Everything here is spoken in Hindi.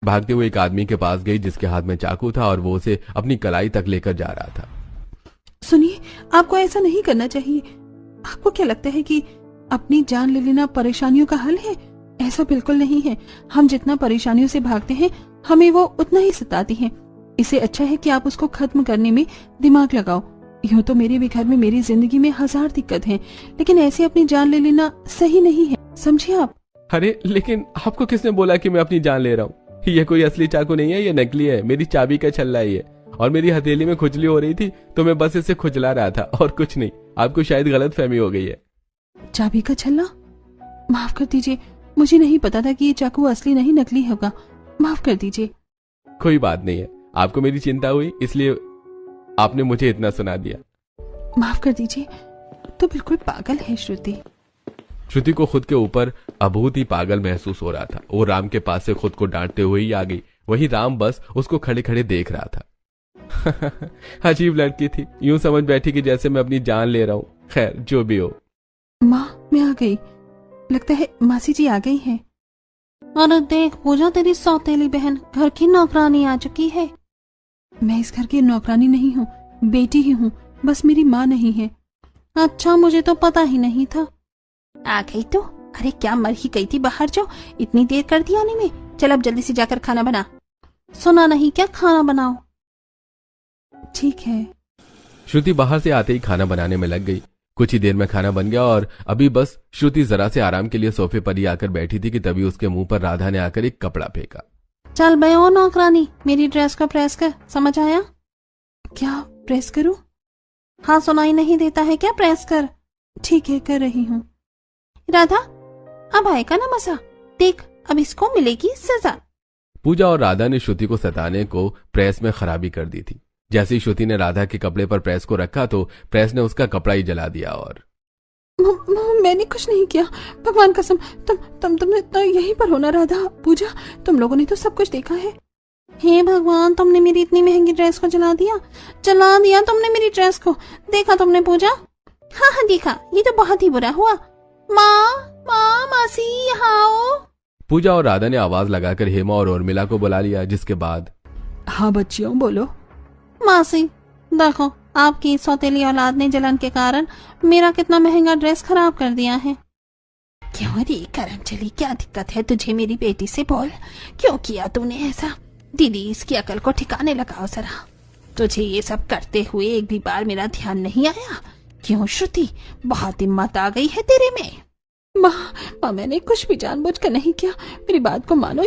भागते हुए एक आदमी के पास गई जिसके हाथ में चाकू था और वो उसे अपनी कलाई तक लेकर जा रहा था। सुनिए, आपको ऐसा नहीं करना चाहिए। आपको क्या लगता है कि अपनी जान ले लेना परेशानियों का हल है? ऐसा बिल्कुल नहीं है। हम जितना परेशानियों से भागते हैं हमें वो उतना ही सताती हैं। इससे अच्छा है कि आप उसको खत्म करने में दिमाग लगाओ। यूं तो मेरे भी घर में मेरी जिंदगी में 1000 दिक्कत हैं, लेकिन ऐसे अपनी जान ले लेना सही नहीं है, समझे आप? अरे लेकिन आपको किसने बोला कि मैं अपनी जान ले रहा हूँ? ये कोई असली चाकू नहीं है, ये नकली है। मेरी चाबी का छल्ला है ये, और मेरी हथेली में खुजली हो रही थी तो मैं बस इसे खुजला रहा था और कुछ नहीं। आपको शायद गलतफहमी हो गई है। चाबी का छल्ला? माफ कर दीजिए, मुझे नहीं पता था कि ये चाकू असली नहीं नकली होगा। माफ कर दीजिए। कोई बात नहीं है, आपको मेरी चिंता हुई इसलिए आपने मुझे इतना सुना दिया। माफ कर दीजिए। तो बिल्कुल पागल है श्रुति। श्रुति को खुद के ऊपर अभूत ही पागल महसूस हो रहा था। वो राम के पास से खुद को डांटते हुए ही आ गई। वहीं राम बस उसको खड़े खड़े देख रहा था। अजीब लड़की थी, यूं समझ बैठी कि जैसे मैं अपनी जान ले रहा हूं। खैर जो भी हो। माँ, मैं आ गई। लगता है मासी जी आ गई हैं। अरे देख पूजा, तेरी सौतेली बहन घर की नौकरानी आ चुकी है। मैं इस घर की नौकरानी नहीं हूँ, बेटी ही हूँ, बस मेरी माँ नहीं है। अच्छा, मुझे तो पता ही नहीं था। आ गई तो? अरे क्या मर ही गई थी, बाहर जाओ, इतनी देर कर दी आने में। चल अब जल्दी से जाकर खाना बना। सुना नहीं क्या? खाना बनाओ। ठीक है। श्रुति बाहर से आते ही खाना बनाने में लग गई। कुछ ही देर में खाना बन गया और अभी बस श्रुति जरा से आराम के लिए सोफे पर ही आकर बैठी थी कि तभी उसके मुंह पर राधा ने आकर एक कपड़ा फेंका। चल बे ओ नौकरानी, मेरी ड्रेस को प्रेस कर। समझ आया? क्या प्रेस करूं? हाँ, सुनाई नहीं देता है क्या? प्रेस कर। ठीक है, कर रही हूँ। राधा, अब आएगा ना मजा, देख अब इसको मिलेगी सजा। पूजा और राधा ने श्रुति को सताने को प्रेस में खराबी कर दी थी। जैसे ही श्रुति ने राधा के कपड़े पर प्रेस को रखा तो प्रेस ने उसका कपड़ा ही जला दिया। और मैंने कुछ नहीं किया, भगवान कसम। तुम यहीं पर हो ना राधा? पूजा, तुम लोगों ने तो सब कुछ देखा है। हे भगवान, तुमने मेरी इतनी महंगी ड्रेस को जला दिया तुमने मेरी ड्रेस को। देखा तुमने पूजा? हाँ हाँ देखा, ये तो बहुत ही बुरा हुआ। माँ मासी यहाँ आओ। पूजा और राधा ने आवाज लगाकर हेमा और उर्मिला को बुला लिया, जिसके बाद हाँ बच्चियों बोलो। मासी देखो, आपकी सौतेली औलाद ने जलन के कारण मेरा कितना महंगा ड्रेस खराब कर दिया है। क्यों रे करमचली, क्या दिक्कत है तुझे मेरी बेटी से? बोल, क्यों किया तूने ऐसा? दीदी, इसकी अकल को ठिकाने लगाओ जरा। तुझे ये सब करते हुए एक भी बार मेरा ध्यान नहीं आया? क्यों श्रुति, बहुत हिम्मत आ गई है तेरे में? माँ, मैंने कुछ भी जानबूझकर नहीं किया, मेरी बात को मानो।